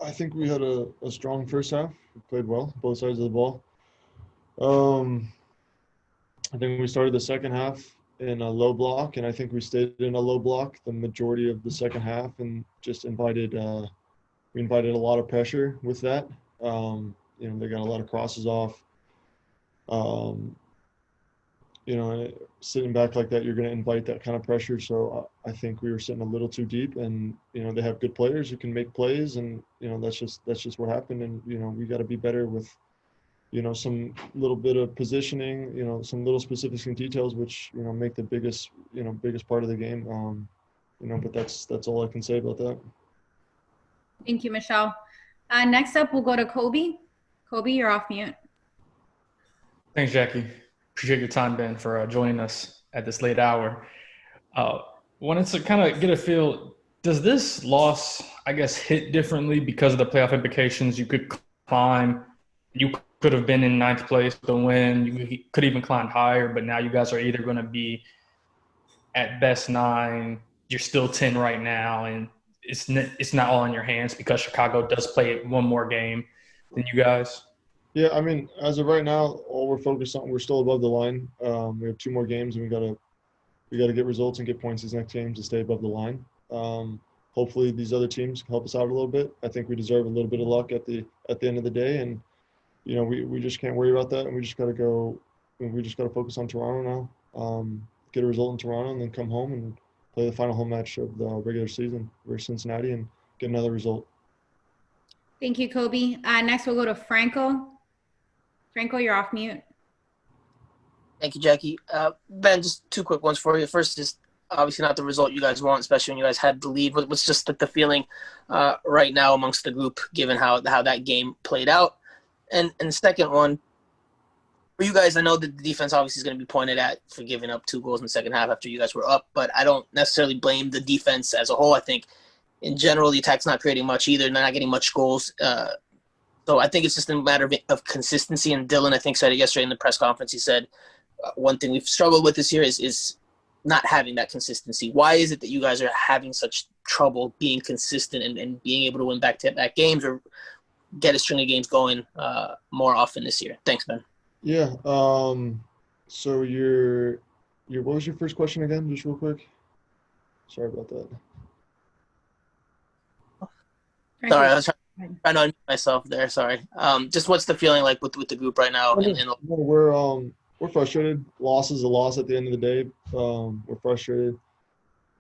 I think we had a strong first half. We played well, both sides of the ball. Um, I think we started the second half in a low block, and I think we stayed in a low block the majority of the second half, and just we invited a lot of pressure with that. They got a lot of crosses off. Um, Sitting back like that, you're going to invite that kind of pressure. So I think we were sitting a little too deep, and they have good players who can make plays, and that's just what happened. And we got to be better with some little bit of positioning, some little specifics and details, which make the biggest part of the game. But that's all I can say about that. Thank you, Michelle. Next up, we'll go to Kobe. Kobe, you're off mute. Thanks, Jackie. Appreciate your time, Ben, for joining us at this late hour. Wanted to kind of get a feel, does this loss, I guess, hit differently because of the playoff implications? You could climb, you could have been in ninth place with a win, you could even climb higher, but now you guys are either going to be at best 9, you're still 10 right now, and it's not all in your hands because Chicago does play one more game than you guys. Yeah, I mean, as of right now, all we're focused on, we're still above the line. We have 2 more games, and we gotta get results and get points these next games to stay above the line. Hopefully, these other teams can help us out a little bit. I think we deserve a little bit of luck at the end of the day, and we just can't worry about that, and we just gotta focus on Toronto now. Get a result in Toronto, and then come home and play the final home match of the regular season versus Cincinnati and get another result. Thank you, Kobe. Next, we'll go to Franco. Franco, you're off mute. Thank you, Jackie. Ben, just 2 quick ones for you. First is obviously not the result you guys want, especially when you guys had the lead. What's just the feeling right now amongst the group, given how that game played out? And the second one, for you guys, I know that the defense obviously is going to be pointed at for giving up 2 goals in the second half after you guys were up, but I don't necessarily blame the defense as a whole. I think in general, the attack's not creating much either. They're not getting much goals. So I think it's just a matter of consistency. And Dylan, I think, said it yesterday in the press conference. He said one thing we've struggled with this year is not having that consistency. Why is it that you guys are having such trouble being consistent and being able to win back-to-back games or get a string of games going more often this year? Thanks, Ben. Yeah. So what was your first question again, just real quick? Sorry about that. Sorry, I was trying to unmute myself there. Sorry. Just what's the feeling like with the group right now? We're frustrated. Loss is a loss at the end of the day. We're frustrated.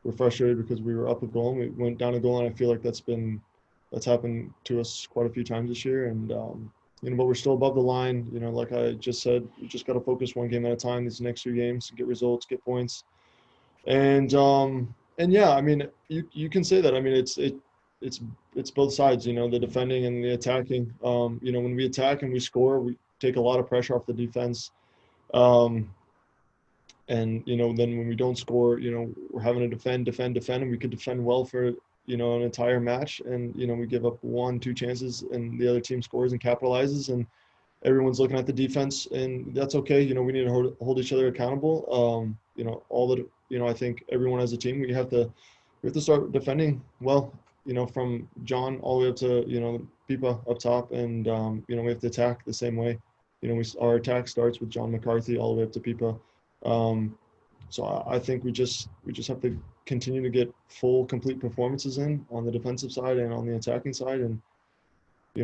We're frustrated because we were up a goal and we went down a goal, and I feel like that's happened to us quite a few times this year. And but we're still above the line. Like I just said, we just got to focus one game at a time. These next 2 games, get results, get points, and yeah, I mean, you can say that. I mean, it's both sides. The defending and the attacking. When we attack and we score, we take a lot of pressure off the defense. And then when we don't score, we're having to defend, and we could defend well for an entire match, and we give up 1-2 chances, and the other team scores and capitalizes, and everyone's looking at the defense, and that's okay. We need to hold each other accountable. I think everyone as a team, we have to start defending well. From John all the way up to Pipa up top, and we have to attack the same way. Our attack starts with John McCarthy all the way up to Pipa. So I think we just have to continue to get full, complete performances in on the defensive side and on the attacking side, and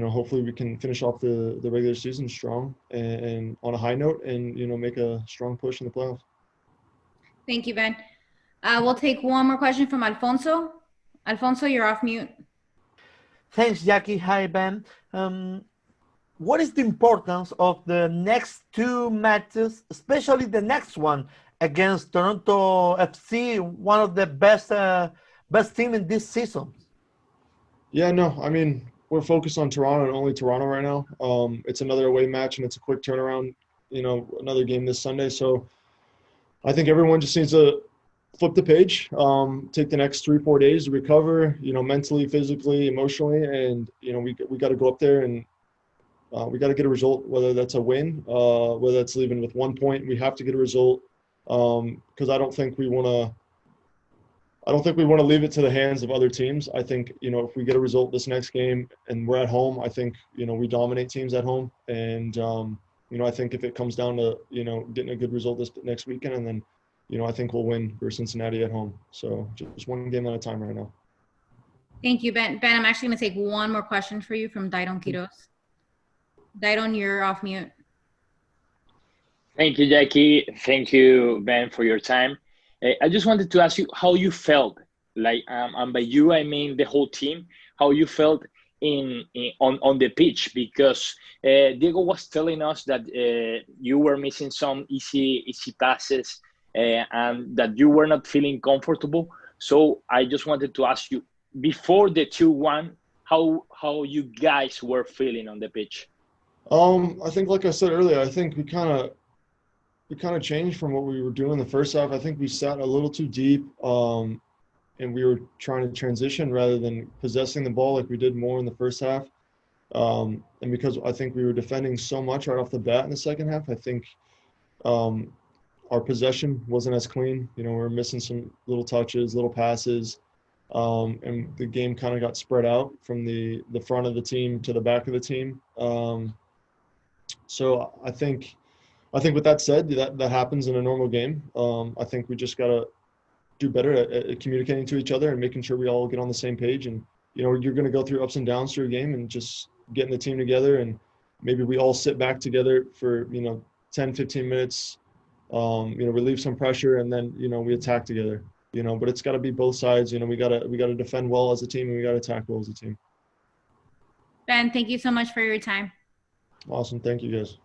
hopefully we can finish off the regular season strong and on a high note, and make a strong push in the playoffs. Thank you, Ben. We'll take one more question from Alfonso. Alfonso, you're off mute. Thanks, Jackie. Hi, Ben. What is the importance of the next 2 matches, especially the next one against Toronto FC, one of the best team in this season? Yeah, no, I mean, we're focused on Toronto and only Toronto right now. It's another away match, and it's a quick turnaround, another game this Sunday. So I think everyone just needs to flip the page, take the next 3-4 days to recover, mentally, physically, emotionally, and we got to go up there and we got to get a result, whether that's a win, whether that's leaving with 1 point. We have to get a result because I don't think we want I don't think we want to leave it to the hands of other teams. I think, if we get a result this next game and we're at home, I think, we dominate teams at home. And, I think if it comes down to, getting a good result this next weekend, and then, I think we'll win for Cincinnati at home. So just one game at a time right now. Thank you, Ben. Ben, I'm actually going to take one more question for you from Dairon Quiroz. Dairon, you're off mute. Thank you, Jackie. Thank you, Ben, for your time. I just wanted to ask you how you felt, and by you I mean the whole team, how you felt on the pitch, because Diego was telling us that you were missing some easy passes and that you were not feeling comfortable. So I just wanted to ask you, before the 2-1, how you guys were feeling on the pitch. I think, like I said earlier, I think we kind of changed from what we were doing in the first half. I think we sat a little too deep, and we were trying to transition rather than possessing the ball like we did more in the first half. And because I think we were defending so much right off the bat in the second half, I think our possession wasn't as clean. We were missing some little touches, little passes, and the game kind of got spread out from the front of the team to the back of the team. So I think with that said, that happens in a normal game. I think we just got to do better at communicating to each other and making sure we all get on the same page. And, you're going to go through ups and downs through a game, and just getting the team together, and maybe we all sit back together for, 10, 15 minutes, relieve some pressure, and then, we attack together, but it's got to be both sides. We got to defend well as a team, and we got to attack well as a team. Ben, thank you so much for your time. Awesome. Thank you, guys.